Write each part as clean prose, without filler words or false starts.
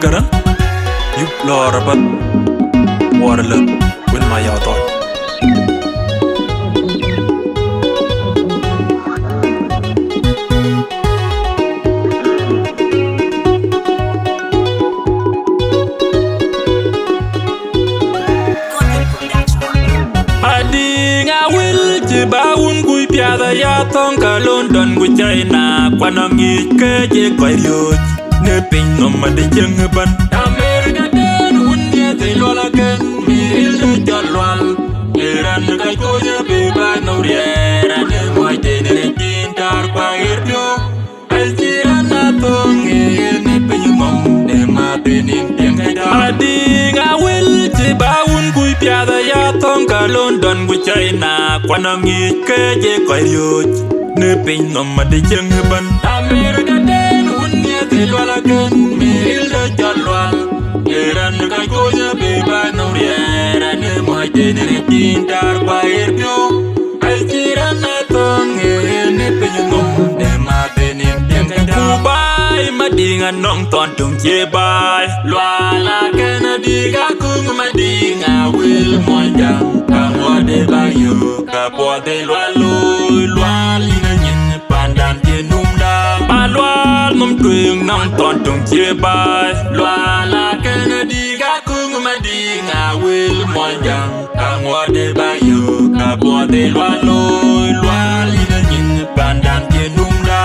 Karang, you lord about Muor Loth when my thought. Aweil je baun gui piada ya tong ka London gui China kwanangi ke je koyot ne pin no ma de jeng ban America den unye te lola ken miril de jalwal eran ka ko je be ba no riera ne moi de ne tin tar pa irpyo el tirana tong ne pin mom de ma benin tiang da ading Aweil je baun gui piada ya tong ka London gui China kwanangi ke je koyot ne pin no ma de jeng ban America den unye te lola ken miril de jalwal eran ka ko je be ba no riera ne moi de ne tin tar pa irpyo el tirana tong ne pin mom de ma benin tiang da bai ma dinga nong ton tung che bai lwa la ken diga kung ma dinga Aweil mo jang ka mo de ba yo ka po de lwa lwa li na nyin pandan che num da pa lwa mum twing nong ton tung che bai lwa la ken diga kung ma dinga Aweil mo jang ka mo de ba yo ka po de lwa li na nyin pandan che num da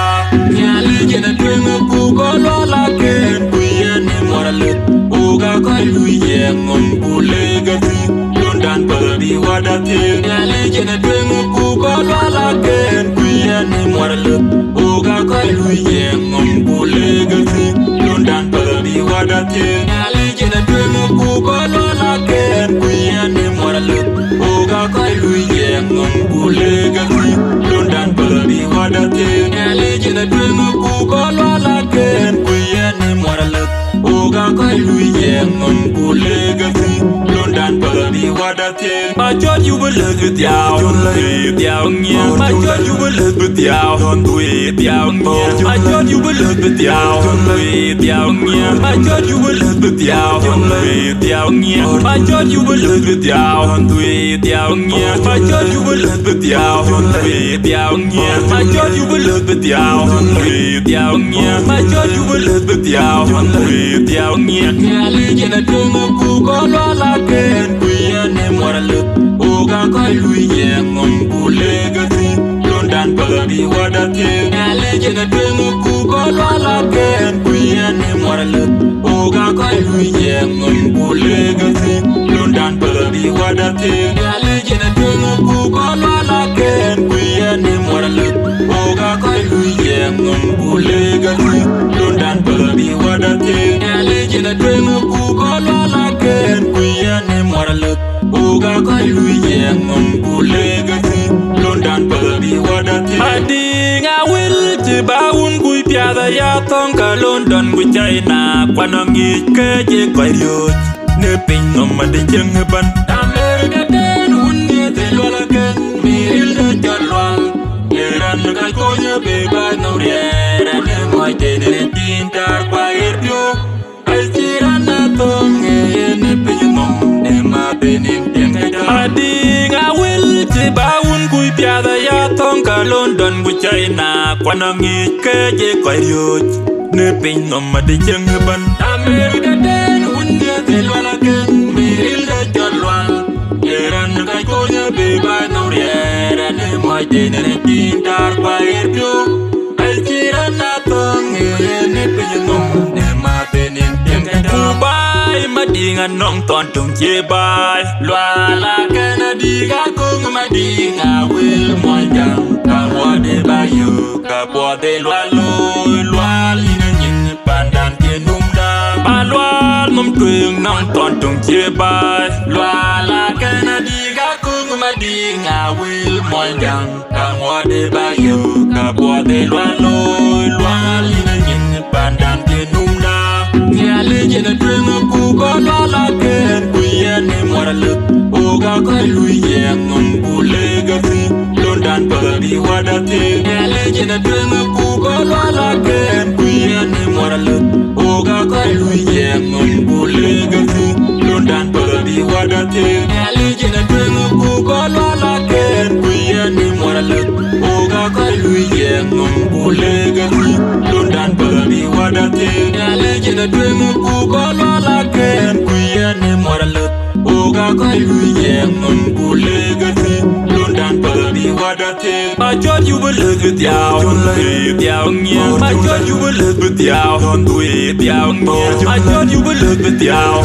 nyali je na twing ku ko lwa la ken ku ye ne Muor Loth uga ko lu ye ngom ku le ga ti London baby wada ti nyali je na twing ku ko lwa la ken ku ye ne Muor Loth uga ko lu ye ngom ku le ga ti London baby wada ti nyali je na twing ku ko lwa la ken ku ye ne Muor Loth uga ko lu ye ngom ku le ga ti London baby wada ti nyali je na twing ku ko lwa la ken ku ye ne Muor Loth uga ko lu ye ngom ku le ga ti London baby wada ti ma jot you will look with yaw with yaw nya ma jot you will look with yaw with yaw nya ma jot you will look with yaw with yaw nya ma jot you will look with yaw with yaw nya ma jot you will look with yaw with yaw nya ma jot you will look with yaw with yaw nya ma jot you will look with yaw with yaw nya ma jot you will look with yaw with yaw nya nyali jena tumu ku ko la ken ku ye ne Muor Loth uga ko lu ye ngom ku le ga ti London baby wada ti nyali jena tumu ku ko la ken ku ye ne Muor Loth uga ko lu ye ngom ku le ga ti London baby wada ti nyali jena tumu ku ko la ken ku ye ne Muor Loth uga ko lu ye ngom ku le ga ti London baby wada ti nyali jena tumu ku ko la ken ku ye ne Muor Loth uga ko lu ye ngom ku le ga ti London baby wada ti ading Aweil je baun gui piada ya tong ka London gui China kwanangi ke je koyot ne pin no ma de jeng ban America den unye te lola ken miril de jalwal eran ka ko ye be ba no riera ne moi de ne tin tar pa irpyo el tirana tong ne pin mom de ma benin tiang da ading Aweil je baun gui piada ya tong ka London gui China kwanangi ke je koyot ne pin no ma de jeng ban America den unye te lola ken miril de jalwal eran ka ko ye be ba no riera ne moi de ne tin tar pa irpyo el tirana tong ne pin mom de ma benin tiang da bai ma dinga nong ton tung che bai lwa la ken diga kung ma dinga Aweil mo jang ka mo de ba yo ka po de lwa li na nyin pandan che num da ba lwa mum twing nong ton tung che bai lwa la ken diga kung ma dinga Aweil mo jang ka mo de ba yo ka po de lwa li na nyin pandan che num da nyali jena twing ku ko la ken ku ye ne Muor Loth uga ko lu ye ngom ku le ga ti London baby wada ti nyali jena twing ku ko la ken ku ye ne Muor Loth uga ko lu ye yeng bulegati Lundan padi wadate Alijina twengu kubala la ken Kuyani moralut Oga kai lui yeng bulegati Lundan padi wadate Alijina twengu kubala la ken Kuyani moralut Oga kai lui yeng bulegati Lundan padi wadate I thought you would look at yaw I thought you would look at yaw I thought you would look at yaw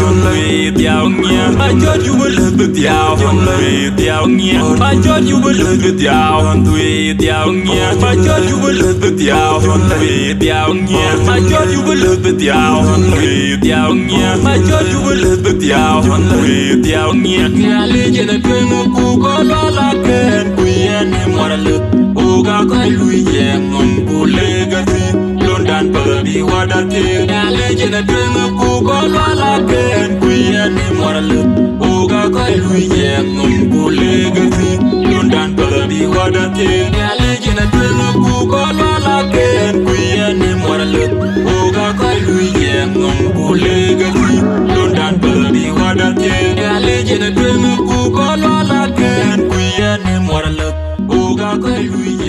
I thought you would look at yaw I thought you would look at yaw I thought you would look at yaw I thought you would look at yaw I thought you would look at yaw Legend of Twin Kukola la Ken Kuyane Moralut Oga kai lui yeng bulegati Lundan padi wadate Legend of Twin Kukola la Ken Kuyane Moralut Oga kai lui yeng bulegati Lundan padi wadate Legend of Twin Kukola la Ken Kuyane Moralut Oga kai lui yeng bulegati Lundan padi wadate Legend of Twin Kukola la Ken Kuyane Moralut Oga kai lui